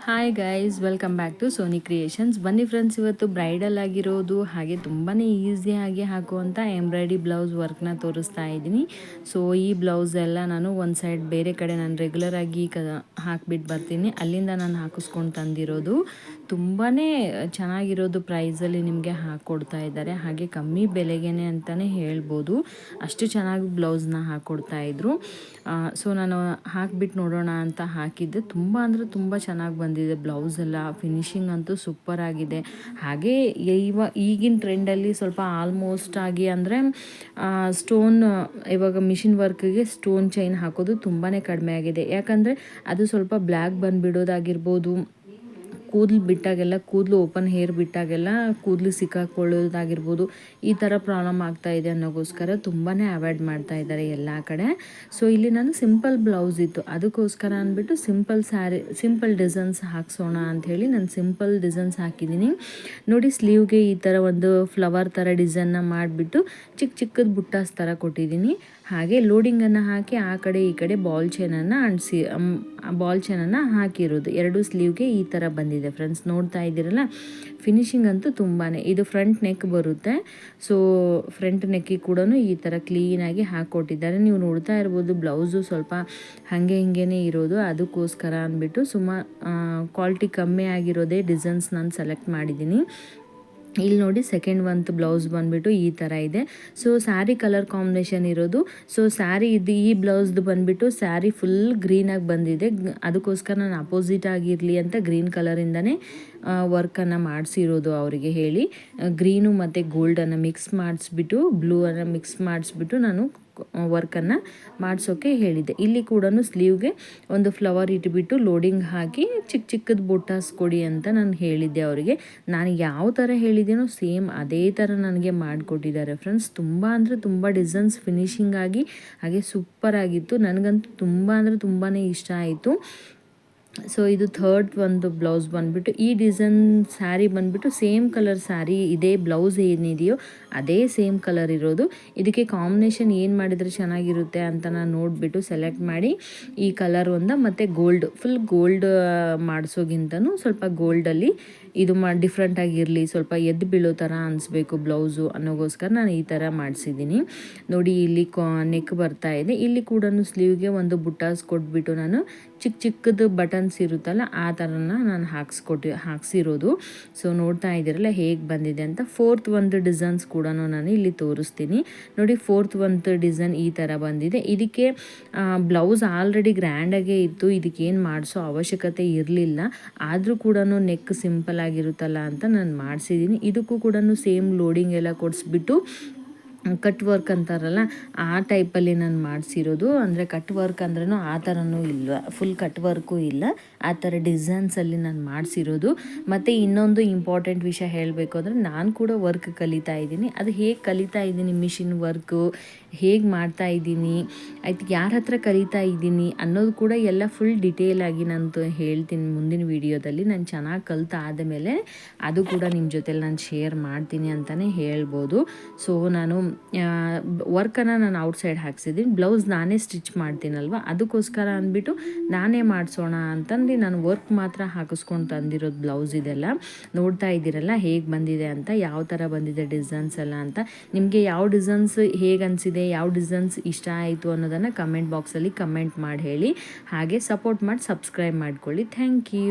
Hi guys, welcome back to Soni creations. ಬನ್ನಿ friends, ಇವತ್ತು bridal ಆಗಿರೋದು ಹಾಗೆ ತುಂಬಾ ಈಸಿಯಾಗಿ ಹಾಕುವಂಥ ಎಂಬ್ರಾಯ್ಡಿ ಬ್ಲೌಸ್ ವರ್ಕ್ನ ತೋರಿಸ್ತಾ ಇದ್ದೀನಿ. ಸೊ ಈ ಬ್ಲೌಸ್ ಎಲ್ಲ ನಾನು ಒಂದು ಸೈಡ್ ಬೇರೆ ಕಡೆ ನಾನು ರೆಗ್ಯುಲರಾಗಿ ಹಾಕಿಬಿಟ್ಟು ಬರ್ತೀನಿ, ಅಲ್ಲಿಂದ ನಾನು ಹಾಕಿಸ್ಕೊಂಡು ತಂದಿರೋದು. ತುಂಬಾ ಚೆನ್ನಾಗಿರೋದು ಪ್ರೈಸಲ್ಲಿ ನಿಮಗೆ ಹಾಕ್ಕೊಡ್ತಾ ಇದ್ದಾರೆ, ಹಾಗೆ ಕಮ್ಮಿ ಬೆಲೆಗೆ ಅಂತಲೇ ಹೇಳ್ಬೋದು. ಅಷ್ಟು ಚೆನ್ನಾಗಿ ಬ್ಲೌಸ್ನ ಹಾಕ್ಕೊಡ್ತಾಯಿದ್ರು. ಸೊ ನಾನು ಹಾಕಿಬಿಟ್ಟು ನೋಡೋಣ ಅಂತ ಹಾಕಿದ್ದೆ. ತುಂಬ ಅಂದರೆ ತುಂಬ ಚೆನ್ನಾಗಿ ಬಂದಿದೆ ಬ್ಲೌಸ್ ಎಲ್ಲ. ಫಿನಿಶಿಂಗ್ ಅಂತೂ ಸೂಪರ್ ಆಗಿದೆ. ಹಾಗೆ ಈಗಿನ ಟ್ರೆಂಡಲ್ಲಿ ಸ್ವಲ್ಪ ಆಲ್ಮೋಸ್ಟ್ ಆಗಿ ಅಂದರೆ ಸ್ಟೋನ್, ಇವಾಗ ಮಿಷಿನ್ ವರ್ಕ್ಗೆ ಸ್ಟೋನ್ ಚೈನ್ ಹಾಕೋದು ತುಂಬಾ ಕಡಿಮೆ ಆಗಿದೆ. ಯಾಕಂದರೆ ಅದು ಸ್ವಲ್ಪ ಬ್ಲ್ಯಾಕ್ ಬಂದುಬಿಡೋದಾಗಿರ್ಬೋದು, ಕೂದಲು ಬಿಟ್ಟಾಗೆಲ್ಲ, ಕೂದಲು ಓಪನ್ ಹೇರ್ ಬಿಟ್ಟಾಗೆಲ್ಲ ಕೂದಲು ಸಿಕ್ಕಾಕೊಳ್ಳೋದಾಗಿರ್ಬೋದು, ಈ ಥರ ಪ್ರಾಬ್ಲಮ್ ಆಗ್ತಾಯಿದೆ ಅನ್ನೋಗೋಸ್ಕರ ತುಂಬಾ ಅವಾಯ್ಡ್ ಮಾಡ್ತಾ ಇದ್ದಾರೆ ಎಲ್ಲ ಕಡೆ. ಸೊ ಇಲ್ಲಿ ನಾನು ಸಿಂಪಲ್ ಬ್ಲೌಸ್ ಇತ್ತು, ಅದಕ್ಕೋಸ್ಕರ ಅಂದ್ಬಿಟ್ಟು ಸಿಂಪಲ್ ಡಿಸೈನ್ಸ್ ಹಾಕ್ಸೋಣ ಅಂಥೇಳಿ ನಾನು ಸಿಂಪಲ್ ಡಿಸೈನ್ಸ್ ಹಾಕಿದ್ದೀನಿ. ನೋಡಿ, ಸ್ಲೀವ್ಗೆ ಈ ಥರ ಒಂದು ಫ್ಲವರ್ ಥರ ಡಿಸೈನ್ನ ಮಾಡಿಬಿಟ್ಟು ಚಿಕ್ಕದು ಬುಟ್ಟಾಸ್ ಥರ ಕೊಟ್ಟಿದ್ದೀನಿ. ಹಾಗೆ ಲೋಡಿಂಗನ್ನು ಹಾಕಿ ಆ ಕಡೆ ಈ ಕಡೆ ಬಾಲ್ ಚೈನನ್ನು ಹಾಕಿರೋದು. ಎರಡು ಸ್ಲೀವ್ಗೆ ಈ ಥರ ಬಂದಿದೆ ಫ್ರೆಂಡ್ಸ್, ನೋಡ್ತಾ ಇದ್ದೀರಲ್ಲ. ಫಿನಿಶಿಂಗ್ ಅಂತೂ ತುಂಬಾ, ಇದು ಫ್ರಂಟ್ ನೆಕ್ ಬರುತ್ತೆ. ಸೊ ಫ್ರಂಟ್ ನೆಕ್ಕಿಗೆ ಕೂಡ ಈ ಥರ ಕ್ಲೀನಾಗಿ ಹಾಕ್ಕೊಟ್ಟಿದ್ದಾರೆ. ನೀವು ನೋಡ್ತಾ ಇರ್ಬೋದು, ಬ್ಲೌಸು ಸ್ವಲ್ಪ ಹಿಂಗೇ ಇರೋದು. ಅದಕ್ಕೋಸ್ಕರ ಅಂದ್ಬಿಟ್ಟು ಕ್ವಾಲಿಟಿ ಕಮ್ಮಿ ಆಗಿರೋದೇ ಡಿಸೈನ್ಸ್ ನಾನು ಸೆಲೆಕ್ಟ್ ಮಾಡಿದ್ದೀನಿ. ಇಲ್ಲಿ ನೋಡಿ, ಸೆಕೆಂಡ್ ಒಂದು ಬ್ಲೌಸ್ ಬಂದುಬಿಟ್ಟು ಈ ಥರ ಇದೆ. ಸೊ ಸ್ಯಾರಿ ಕಲರ್ ಕಾಂಬಿನೇಷನ್ ಇರೋದು. ಸೊ ಸ್ಯಾರಿ ಈ ಬ್ಲೌಸ್ದು ಬಂದುಬಿಟ್ಟು ಸ್ಯಾರಿ ಫುಲ್ ಗ್ರೀನಾಗಿ ಬಂದಿದೆ. ಅದಕ್ಕೋಸ್ಕರ ನಾನು ಅಪೋಸಿಟ್ ಆಗಿರಲಿ ಅಂತ ಗ್ರೀನ್ ಕಲರಿಂದನೇ ವರ್ಕನ್ನು ಮಾಡಿಸಿರೋದು ಅವರಿಗೆ ಹೇಳಿ. ಗ್ರೀನು ಮತ್ತು ಗೋಲ್ಡನ್ನು ಮಿಕ್ಸ್ ಮಾಡಿಸ್ಬಿಟ್ಟು, ಬ್ಲೂವನ್ನು ಮಿಕ್ಸ್ ಮಾಡಿಸ್ಬಿಟ್ಟು ನಾನು ವರ್ಕನ್ನು ಮಾಡಿಸೋಕ್ಕೆ ಹೇಳಿದ್ದೆ. ಇಲ್ಲಿ ಕೂಡ ಸ್ಲೀವ್ಗೆ ಒಂದು ಫ್ಲವರ್ ಇಟ್ಬಿಟ್ಟು ಲೋಡಿಂಗ್ ಹಾಕಿ ಚಿಕ್ಕದು ಬೊಟ್ಟಾಸ್ ಕೊಡಿ ಅಂತ ನಾನು ಹೇಳಿದ್ದೆ ಅವರಿಗೆ. ನಾನು ಯಾವ ಥರ ಹೇಳಿದ್ದೀನೋ ಸೇಮ್ ಅದೇ ಥರ ನನಗೆ ಮಾಡಿಕೊಟ್ಟಿದ್ದಾರೆ ಫ್ರೆಂಡ್ಸ್. ತುಂಬ ಅಂದರೆ ತುಂಬ ಡಿಸೈನ್ಸ್ ಫಿನಿಶಿಂಗ್ ಆಗಿ ಹಾಗೆ ಸೂಪರ್ ಆಗಿತ್ತು. ನನಗಂತೂ ತುಂಬ ಅಂದರೆ ತುಂಬಾ ಇಷ್ಟ ಆಯಿತು. ಸೊ ಇದು ಥರ್ಡ್ ಒಂದು ಬ್ಲೌಸ್ ಬಂದುಬಿಟ್ಟು ಈ ಡಿಸೈನ್ ಸ್ಯಾರಿ ಬಂದುಬಿಟ್ಟು ಸೇಮ್ ಕಲರ್ ಸ್ಯಾರಿ, ಇದೇ ಬ್ಲೌಸ್ ಏನಿದೆಯೋ ಅದೇ ಸೇಮ್ ಕಲರ್ ಇರೋದು. ಇದಕ್ಕೆ ಕಾಂಬಿನೇಷನ್ ಏನು ಮಾಡಿದರೆ ಚೆನ್ನಾಗಿರುತ್ತೆ ಅಂತ ನಾನು ನೋಡಿಬಿಟ್ಟು ಸೆಲೆಕ್ಟ್ ಮಾಡಿ ಈ ಕಲರ್ ಮತ್ತು ಫುಲ್ ಗೋಲ್ಡ್ ಮಾಡಿಸೋಗಿಂತನೂ ಸ್ವಲ್ಪ ಗೋಲ್ಡಲ್ಲಿ ಇದು ಡಿಫ್ರೆಂಟಾಗಿರಲಿ, ಸ್ವಲ್ಪ ಎದ್ದು ಬೀಳೋ ಥರ ಅನಿಸ್ಬೇಕು ಬ್ಲೌಸು ಅನ್ನೋಗೋಸ್ಕರ ನಾನು ಈ ಥರ ಮಾಡಿಸಿದ್ದೀನಿ. ನೋಡಿ, ಇಲ್ಲಿ ನೆಕ್ ಬರ್ತಾ ಇದೆ. ಇಲ್ಲಿ ಕೂಡ ಸ್ಲೀವ್ಗೆ ಒಂದು ಬುಟ್ಟಾಸ್ ಕೊಟ್ಬಿಟ್ಟು ನಾನು ಚಿಕ್ಕದು ಬಟನ್ಸ್ ಇರುತ್ತಲ್ಲ ಆ ಥರನ ನಾನು ಹಾಕ್ಸಿರೋದು. ಸೊ ನೋಡ್ತಾ ಇದ್ದೀರಲ್ಲ ಹೇಗೆ ಬಂದಿದೆ ಅಂತ. ಫೋರ್ತ್ ಒಂದು ಡಿಸೈನ್ಸ್ ಕೂಡ ನಾನು ಇಲ್ಲಿ ತೋರಿಸ್ತೀನಿ. ನೋಡಿ, ಫೋರ್ತ್ ಒಂದು ಡಿಸೈನ್ ಈ ಥರ ಬಂದಿದೆ. ಇದಕ್ಕೆ ಬ್ಲೌಸ್ ಆಲ್ರೆಡಿ ಗ್ರ್ಯಾಂಡಾಗೇ ಇತ್ತು, ಇದಕ್ಕೇನು ಮಾಡಿಸೋ ಅವಶ್ಯಕತೆ ಇರಲಿಲ್ಲ. ಆದರೂ ಕೂಡ ನೆಕ್ ಸಿಂಪಲ್ ಆಗಿರುತ್ತಲ್ಲ ಅಂತ ನಾನು ಮಾಡಿಸಿದ್ದೀನಿ. ಇದಕ್ಕೂ ಕೂಡ ಸೇಮ್ ಲೋಡಿಂಗ್ ಎಲ್ಲ ಕೊಡಿಸ್ಬಿಟ್ಟು ಕಟ್ ವರ್ಕ್ ಅಂತಾರಲ್ಲ ಆ ಟೈಪಲ್ಲಿ ನಾನು ಮಾಡಿಸಿರೋದು. ಅಂದರೆ ಕಟ್ ವರ್ಕ್ ಅಂದ್ರೂ ಆ ಥರನೂ ಇಲ್ಲ, ಫುಲ್ ಕಟ್ ವರ್ಕು ಇಲ್ಲ, ಆ ಥರ ಡಿಸೈನ್ಸಲ್ಲಿ ನಾನು ಮಾಡಿಸಿರೋದು. ಮತ್ತು ಇನ್ನೊಂದು ಇಂಪಾರ್ಟೆಂಟ್ ವಿಷಯ ಹೇಳಬೇಕು ಅಂದರೆ, ನಾನು ಕೂಡ ವರ್ಕ್ ಕಲಿತಾ ಇದ್ದೀನಿ. ಅದು ಹೇಗೆ ಕಲಿತಾ ಇದ್ದೀನಿ, ಮಿಷಿನ್ ವರ್ಕು ಹೇಗೆ ಮಾಡ್ತಾ ಇದ್ದೀನಿ, ಆಯ್ತು ಯಾರ ಹತ್ರ ಕಲಿತಾ ಇದ್ದೀನಿ ಅನ್ನೋದು ಕೂಡ ಎಲ್ಲ ಫುಲ್ ಡಿಟೇಲಾಗಿ ನಾನು ಹೇಳ್ತೀನಿ ಮುಂದಿನ ವೀಡಿಯೋದಲ್ಲಿ. ನಾನು ಚೆನ್ನಾಗಿ ಕಲಿತಾದ ಮೇಲೆ ಅದು ಕೂಡ ನಿಮ್ಮ ಜೊತೆಲಿ ನಾನು ಶೇರ್ ಮಾಡ್ತೀನಿ ಅಂತಲೇ ಹೇಳ್ಬೋದು. ಸೊ ನಾನು ವರ್ಕನ್ನು ನಾನು ಔಟ್ಸೈಡ್ ಹಾಕ್ಸಿದ್ದೀನಿ, ಬ್ಲೌಸ್ ನಾನೇ ಸ್ಟಿಚ್ ಮಾಡ್ತೀನಲ್ವ, ಅದಕ್ಕೋಸ್ಕರ ಅಂದ್ಬಿಟ್ಟು ನಾನೇ ಮಾಡಿಸೋಣ ಅಂತಂದು ನಾನು ವರ್ಕ್ ಮಾತ್ರ ಹಾಕಿಸ್ಕೊಂಡು ತಂದಿರೋದು ಬ್ಲೌಸ್. ಇದೆಲ್ಲ ನೋಡ್ತಾ ಇದ್ದೀರಲ್ಲ ಹೇಗೆ ಬಂದಿದೆ ಅಂತ, ಯಾವ ಥರ ಬಂದಿದೆ ಡಿಸೈನ್ಸ್ ಎಲ್ಲ ಅಂತ. ನಿಮಗೆ ಯಾವ ಡಿಸೈನ್ಸ್ ಹೇಗೆ ಅನಿಸಿದೆ, ಯಾವ ಡಿಸೈನ್ಸ್ ಇಷ್ಟ ಆಯಿತು ಅನ್ನೋದನ್ನು ಕಮೆಂಟ್ ಬಾಕ್ಸಲ್ಲಿ ಕಮೆಂಟ್ ಮಾಡಿ ಹೇಳಿ. ಹಾಗೆ ಸಪೋರ್ಟ್ ಮಾಡಿ ಸಬ್ಸ್ಕ್ರೈಬ್ ಮಾಡ್ಕೊಳ್ಳಿ. Thank you.